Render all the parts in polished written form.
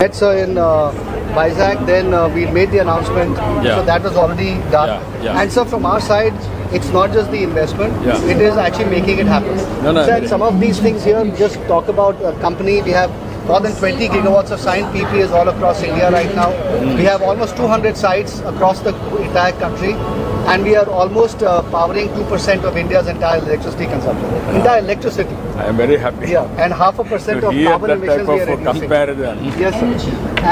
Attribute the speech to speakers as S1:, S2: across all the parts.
S1: met sir in Vizag, then we made the announcement.
S2: Yeah.
S1: So that was already done.
S2: Yeah.
S1: And so from our side, it's not just the investment,
S2: Yeah.
S1: it is actually making it happen.
S2: No.
S1: So and some of these things here, just talk about a company. We have more than 20 gigawatts of signed PPAs all across India right now. We have almost 200 sites across the entire country. And we are almost powering 2% of India's entire electricity consumption. Entire electricity.
S2: I am very happy.
S1: Yeah, and 0.5%
S2: to
S1: of
S2: hear
S1: carbon
S2: that
S1: emissions
S2: type
S1: we are
S2: of
S1: reducing.
S2: comparison.
S1: Yes, sir.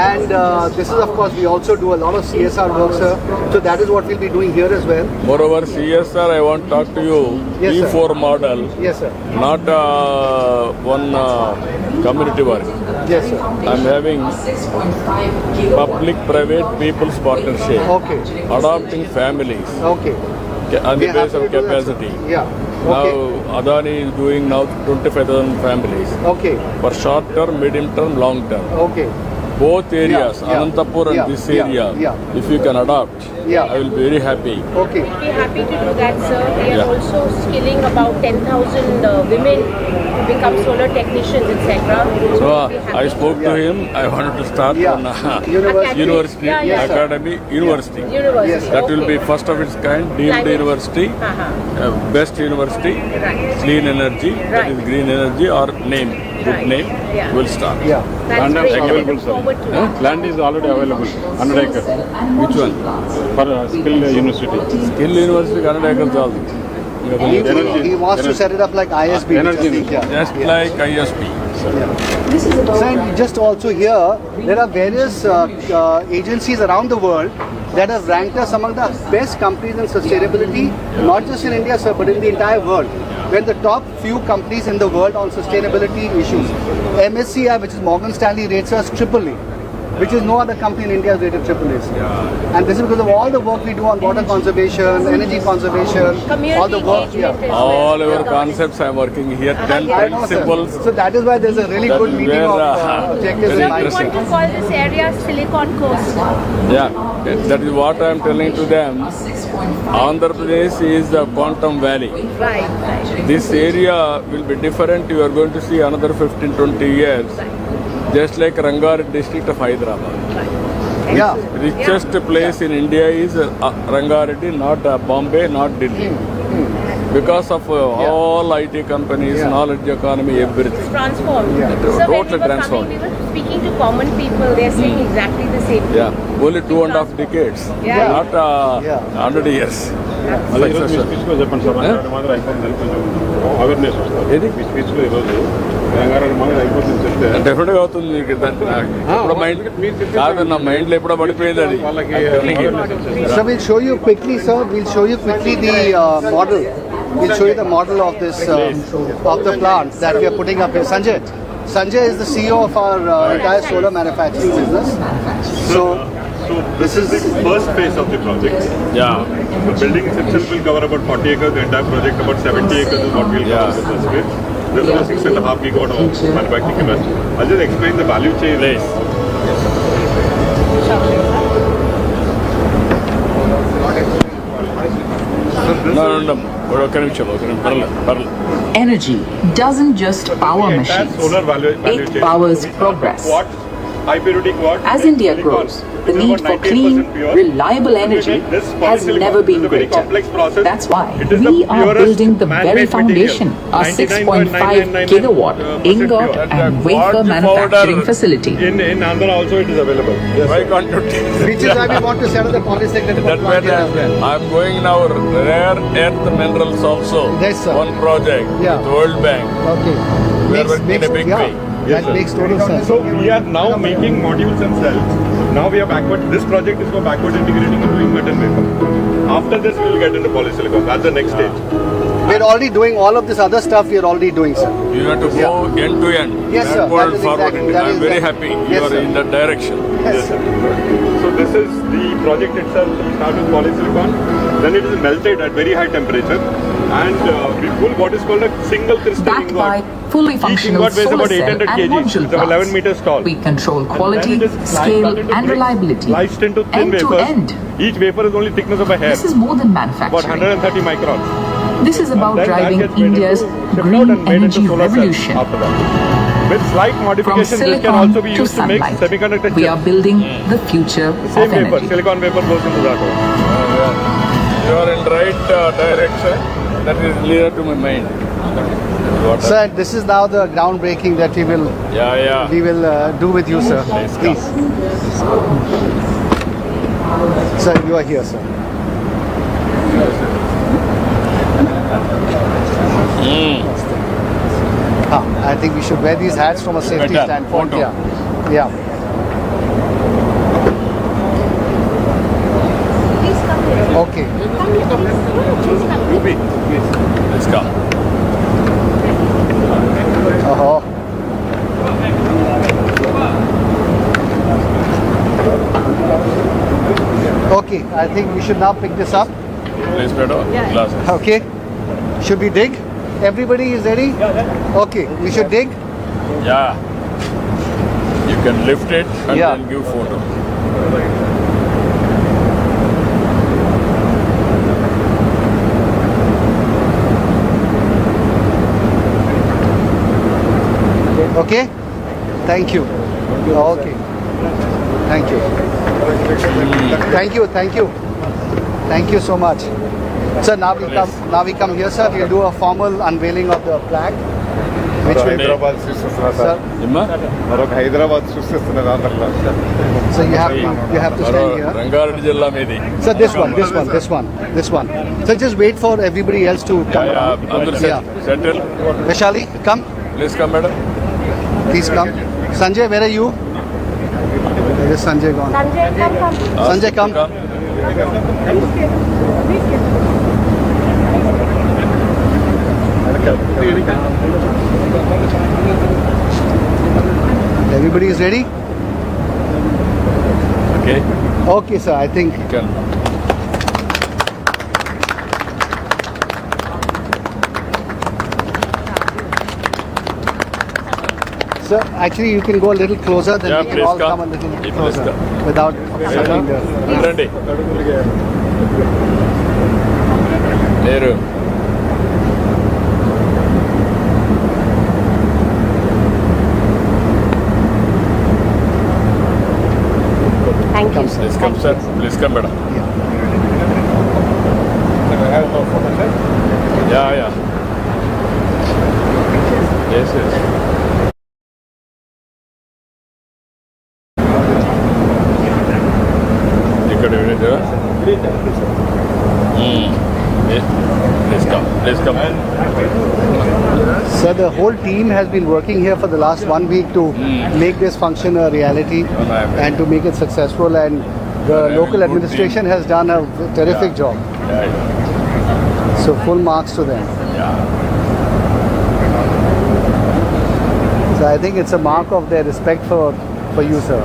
S1: And this is, of course, we also do a lot of CSR work, sir. So that is what we'll be doing here as well.
S2: Moreover, CSR, I want to talk to you.
S1: Yes, sir.
S2: P4 model,
S1: Yes, sir.
S2: not one community work.
S1: Yes, sir.
S2: I'm having public-private people's partnership,
S1: Okay.
S2: adopting families
S1: Okay.
S2: on the
S1: We are
S2: base
S1: happy
S2: of
S1: to do that, sir.
S2: capacity.
S1: Yeah.
S2: Now
S1: Okay.
S2: Adani is doing now 25,000 families
S1: Okay.
S2: for short term, medium term, long term.
S1: Okay.
S2: Both areas,
S1: Yeah.
S2: Anantapur and
S1: Yeah.
S2: this
S1: Yeah.
S2: area,
S1: Yeah.
S2: if you can adopt,
S1: Yeah.
S2: I will be very happy.
S1: Okay.
S3: We'll be happy to do that, sir. We are
S2: Yeah.
S3: also skilling about 10,000 women to become solar technicians, etc.
S2: So
S3: we'll be happy
S2: I spoke to him. I wanted to start
S1: Yeah.
S2: one
S1: University.
S2: university,
S3: Yeah, yeah.
S2: academy, university.
S3: University.
S1: Yes, sir.
S2: That will be
S3: Okay.
S2: first of its kind, deemed
S3: Climate.
S2: university, best university,
S3: Right.
S2: clean energy, that
S3: Right.
S2: is green energy or name, good
S3: Right.
S2: name,
S3: Yeah.
S2: will start.
S1: Yeah.
S3: That's
S4: Land
S3: great.
S4: is
S3: I
S4: available,
S3: look
S4: sir.
S3: forward to it.
S4: Land is already available, 100 acres
S2: Which one?
S4: for Skill University.
S2: Skill university, 100 acres all.
S1: He,
S4: Energy.
S1: he wants to
S4: Energy.
S1: set it up like ISB.
S4: Energy.
S1: which I think, yeah.
S2: Just like ISP.
S1: So and just also here, there are various agencies around the world that have ranked us among the best companies in sustainability, not just in India, sir, but in the entire world. We're the top few companies in the world on sustainability issues. MSCI, which is Morgan Stanley, rates us AAA, which is no other company in India has rated AAA. And this is because of all the work we do on water conservation, energy conservation, all the
S3: Community
S1: work.
S3: engagement as
S2: All
S3: well.
S2: our concepts I am working here, 10
S3: Yeah.
S1: I know, sir.
S2: principles.
S1: So that is why there's a really
S2: That
S1: good
S2: is
S1: meeting
S2: where,
S1: of objectives
S2: very
S1: in
S3: So
S1: mind.
S3: we want to call this area Silicon Coast.
S2: Yeah, that is what I am telling to them. Andhra Pradesh is the quantum valley.
S3: Right.
S2: This area will be different. You are going to see another 15-20 years, just like Rangareddy district of Hyderabad.
S1: Yeah.
S2: Richest place in India is Rangareddy, not Bombay, not Delhi. Because of all IT companies,
S1: Yeah.
S2: knowledge economy, everything.
S3: Transformed.
S1: Yeah.
S3: So when we
S2: Totally
S3: were
S2: transformed.
S3: coming, we were speaking to common people. They're saying exactly the same.
S2: Yeah, only 2.5 decades,
S3: Yeah.
S2: not
S1: Yeah.
S2: 100 years.
S4: అదే ఈరోజు మీ స్పీచ్లో చెప్పండి sir Rangareddy మాదిరి అయిపోతుంది కొంచెం awareness వస్తుంది
S2: ఏది?
S4: మీ స్పీచ్లో ఈరోజు రంగారెడ్డి మాదిరి అయిపోతుంది చెప్తే
S2: డెఫినెట్గా అవుతుంది మీకు ఎప్పుడో మైండ్ కాదు నా మైండ్లో ఎప్పుడో పడిపోయింది అది
S4: వాళ్ళకి
S2: I'm telling you.
S4: awareness వస్తుంది.
S1: So we'll show you quickly, sir. We'll show you quickly the model. We'll show you the model of this of the plant that we are putting up here. Sanjay is the CEO of our entire solar manufacturing business. So
S5: This is the first phase of the project.
S2: Yeah.
S5: The building itself will cover about 40 acres. The entire project about 70 acres is what we'll cover with this phase. There's about 6.5 gigawatt of manufacturing capacity. I'll just explain the value chain.
S2: Please. No. ఒక్క నిమిషం పర్లేదు.
S6: Energy doesn't just power
S5: The entire
S6: machines.
S5: solar value
S6: It
S5: chain.
S6: powers progress.
S5: Watt, high periodic watt.
S6: As
S5: and
S6: India
S5: silicon.
S6: grows, the
S5: It's
S6: need
S5: about
S6: for
S5: 98%
S6: clean,
S5: pure.
S6: reliable energy
S5: This
S6: has
S5: polysilicon
S6: never been
S5: is a very
S6: greater.
S5: complex process.
S6: That's why
S5: It is the
S6: we are
S5: purest
S6: building the
S5: man-made
S6: very foundation,
S5: material.
S6: our 6.5 kilowatt
S5: 99.999%
S6: ingot
S5: pure.
S6: and
S2: That
S6: wafer
S2: quartz
S6: manufacturing
S2: powder
S6: facility.
S5: In Andhra also it is available. Yes,
S2: Why
S5: sir.
S2: can't you take
S1: which is why we want to set up the polysilicon
S2: that
S1: plant here as well.
S2: I'm going now rare earth minerals also.
S1: Yes, sir.
S2: One project
S1: Yeah.
S2: with World Bank.
S1: Okay.
S2: We are working in a big way.
S5: Yes,
S1: that
S5: sir.
S1: makes total sense.
S5: So we are now making modules and cells. Now we are backward. This project is for backward integrating into ingot and wafer. After this, we will get into polysilicon. That's the next stage.
S1: We're already doing all of this other stuff. We are already doing, sir.
S2: You have to go end to end.
S1: Yes, sir.
S2: Backward
S1: That is
S2: forward.
S1: exactly- that
S2: I'm
S1: is
S2: very
S1: exactly-
S2: happy you
S1: Yes,
S2: are
S1: sir.
S2: in that direction.
S1: Yes,
S5: Yes,
S1: sir.
S5: So this is the project itself. We start with polysilicon. Then it is melted at very high temperature. And we pull what is called a single crystal
S6: Backed by
S5: ingot.
S6: fully
S5: Each
S6: functional
S5: ingot weighs
S6: solar
S5: about
S6: cell
S5: 800
S6: and
S5: kg.
S6: module
S5: It's about 11
S6: plants.
S5: meters tall.
S6: We control
S5: And
S6: quality,
S5: then it is
S6: scale
S5: cut into
S6: and
S5: bricks,
S6: reliability.
S5: Sliced into thin
S6: End to
S5: wafers.
S6: end.
S5: Each wafer is only thickness of a hair.
S6: This is more than
S5: About
S6: manufacturing.
S5: 130 microns.
S6: This is about
S5: Then that
S6: driving
S5: gets made
S6: India's
S5: into- shipped
S6: green
S5: out and made into
S6: energy
S5: solar cells
S6: revolution.
S5: after that. With slight
S6: From
S5: modifications, this can
S6: silicon
S5: also be
S6: to
S5: used to make
S6: sunlight,
S5: semiconductor
S6: we are
S5: chips.
S6: building the future
S5: Same
S6: of
S5: wafer,
S6: energy.
S5: silicon wafer goes into that one.
S2: You are in right direction. That is clear to my mind. What
S1: Sir, this is now the groundbreaking that we will
S2: yeah.
S1: do with you, sir.
S2: Please come.
S1: Please. Sir, you are here, sir. I think we should wear these hats from a safety
S2: Better.
S1: standpoint.
S2: Photo.
S1: Yeah.
S3: Please come here.
S1: Okay.
S2: Let's come.
S1: Uh-huh. Okay, I think we should now pick this up.
S2: Please better glasses.
S1: Okay. Should we dig? Everybody is ready? Okay, we should dig.
S2: Yeah. You can lift it and
S1: Yeah.
S2: then give photo.
S1: Okay? Thank you. Okay. Thank you. Thank you, thank you. Thank you so much. Sir, now we come here, sir. We'll do a formal unveiling of the plaque. Which will
S5: Hyderabad సృష్టిస్తున్నారు
S1: sir.
S2: Imma?
S5: మరొక హైదరాబాద్ సృష్టిస్తున్నారు ఆంధ్రలో.
S1: So you have to stand here.
S2: Rangareddy Jilla Medi.
S1: Sir, this one. So just wait for everybody else to come around.
S2: Under settle.
S1: Vaishali, come.
S2: Please come, madam.
S1: Please come. Sanjay, where are you? Where is Sanjay gone?
S3: Sanjay, come.
S1: Sanjay, come. Everybody is ready?
S2: Okay.
S1: Okay, sir. I think
S2: You can.
S1: Sir, actually you can go a little closer, then
S2: Yeah,
S1: we can
S2: please
S1: all
S2: come.
S1: come a little
S2: Please
S1: closer
S2: come.
S1: without sucking the...
S2: Randy. Leru.
S3: Thank you.
S2: Please come, sir. Please come, madam. Yeah. Yes. ఇక్కడ వినేదా? Please come.
S1: Sir, the whole team has been working here for the last 1 week to make this function a reality and to make it successful, and the
S2: having
S1: local
S2: good
S1: administration has done a terrific job.
S2: Yeah.
S1: So full marks to them. So I think it's a mark of their respect for you, sir,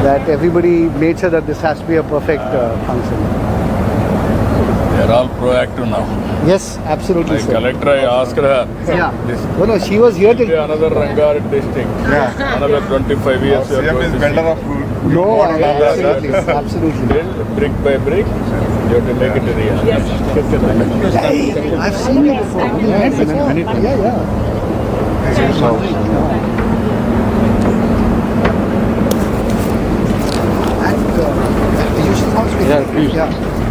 S1: that everybody made sure that this has to be a perfect function.
S2: They're all proactive now.
S1: Yes, absolutely,
S2: Like
S1: sir.
S2: collector, I asked her.
S1: Yeah.
S2: This
S1: No, she was here till...
S2: another Rangareddy district.
S5: Yeah.
S2: Another 25 years. you are
S5: CM
S2: going
S5: is
S2: to
S5: builder
S2: see.
S5: of
S1: No,
S5: model of that, sir.
S1: absolutely.
S2: Build brick by brick. You have to make it real.
S1: I've seen you before. Yeah. And Piyush is also here. Yeah.